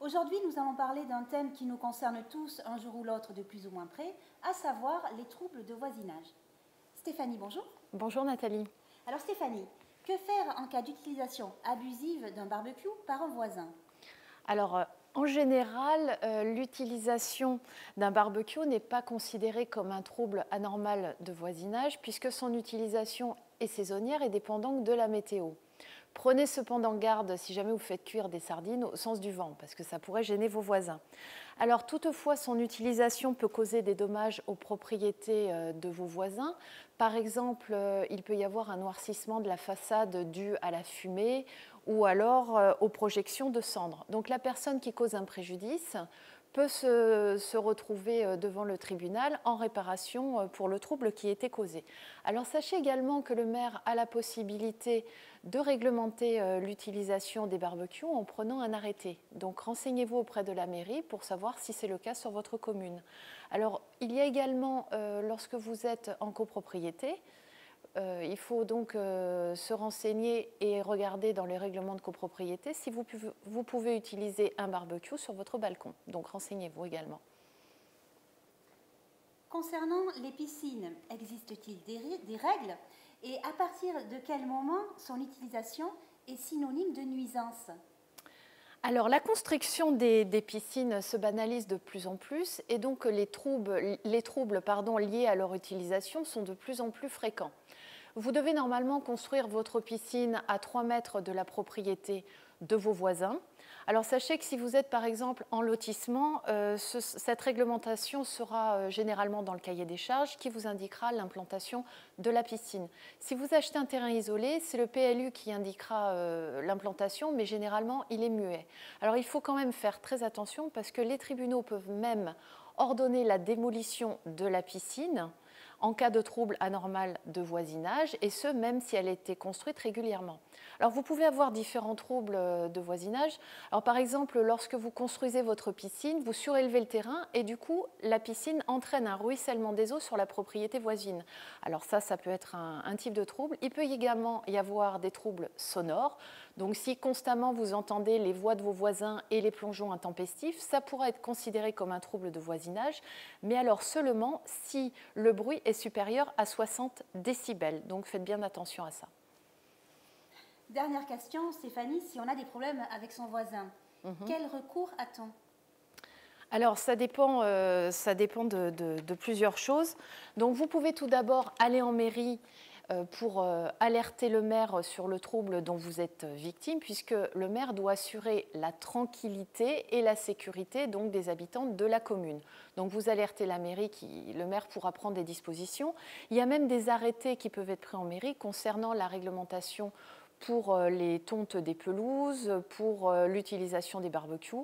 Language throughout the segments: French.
Aujourd'hui, nous allons parler d'un thème qui nous concerne tous un jour ou l'autre de plus ou moins près, à savoir les troubles de voisinage. Stéphanie, bonjour. Bonjour Nathalie. Alors Stéphanie, que faire en cas d'utilisation abusive d'un barbecue par un voisin? Alors, en général, l'utilisation d'un barbecue n'est pas considérée comme un trouble anormal de voisinage puisque son utilisation est saisonnière et dépendante de la météo. Prenez cependant garde si jamais vous faites cuire des sardines au sens du vent, parce que ça pourrait gêner vos voisins. Alors toutefois, son utilisation peut causer des dommages aux propriétés de vos voisins. Par exemple, il peut y avoir un noircissement de la façade dû à la fumée ou alors aux projections de cendres. Donc la personne qui cause un préjudice peut se retrouver devant le tribunal en réparation pour le trouble qui a été causé. Alors sachez également que le maire a la possibilité de réglementer l'utilisation des barbecues en prenant un arrêté. Donc renseignez-vous auprès de la mairie pour savoir si c'est le cas sur votre commune. Alors il y a également, lorsque vous êtes en copropriété, il faut donc se renseigner et regarder dans les règlements de copropriété si vous pouvez utiliser un barbecue sur votre balcon. Donc renseignez-vous également. Concernant les piscines, existe-t-il des règles et à partir de quel moment son utilisation est synonyme de nuisance? Alors, la construction des piscines se banalise de plus en plus et donc les troubles liés à leur utilisation sont de plus en plus fréquents. Vous devez normalement construire votre piscine à 3 mètres de la propriété de vos voisins. Alors sachez que si vous êtes par exemple en lotissement, cette réglementation sera généralement dans le cahier des charges qui vous indiquera l'implantation de la piscine. Si vous achetez un terrain isolé, c'est le PLU qui indiquera l'implantation, mais généralement il est muet. Alors il faut quand même faire très attention parce que les tribunaux peuvent même ordonner la démolition de la piscine en cas de trouble anormal de voisinage, et ce, même si elle a été construite régulièrement. Alors, vous pouvez avoir différents troubles de voisinage. Alors, par exemple, lorsque vous construisez votre piscine, vous surélevez le terrain et du coup, la piscine entraîne un ruissellement des eaux sur la propriété voisine. Alors ça peut être un type de trouble. Il peut également y avoir des troubles sonores. Donc, si constamment vous entendez les voix de vos voisins et les plongeons intempestifs, ça pourra être considéré comme un trouble de voisinage, mais alors seulement si le bruit est supérieur à 60 décibels. Donc, faites bien attention à ça. Dernière question, Stéphanie, si on a des problèmes avec son voisin, quel recours a-t-on? Alors, ça dépend de plusieurs choses. Donc, vous pouvez tout d'abord aller en mairie pour alerter le maire sur le trouble dont vous êtes victime, puisque le maire doit assurer la tranquillité et la sécurité donc, des habitants de la commune. Donc vous alertez la mairie, le maire pourra prendre des dispositions. Il y a même des arrêtés qui peuvent être pris en mairie concernant la réglementation pour les tontes des pelouses, pour l'utilisation des barbecues.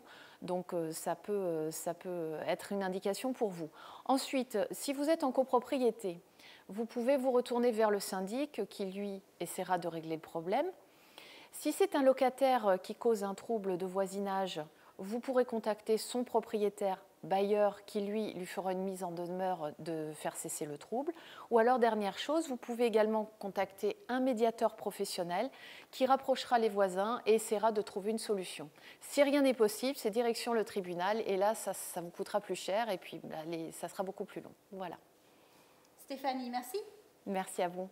Donc ça peut être une indication pour vous. Ensuite, si vous êtes en copropriété, vous pouvez vous retourner vers le syndic qui, lui, essaiera de régler le problème. Si c'est un locataire qui cause un trouble de voisinage, vous pourrez contacter son propriétaire bailleur qui, lui fera une mise en demeure de faire cesser le trouble. Ou alors, dernière chose, vous pouvez également contacter un médiateur professionnel qui rapprochera les voisins et essaiera de trouver une solution. Si rien n'est possible, c'est direction le tribunal et là, ça vous coûtera plus cher et puis ça sera beaucoup plus long. Voilà. Stéphanie, merci. Merci à vous.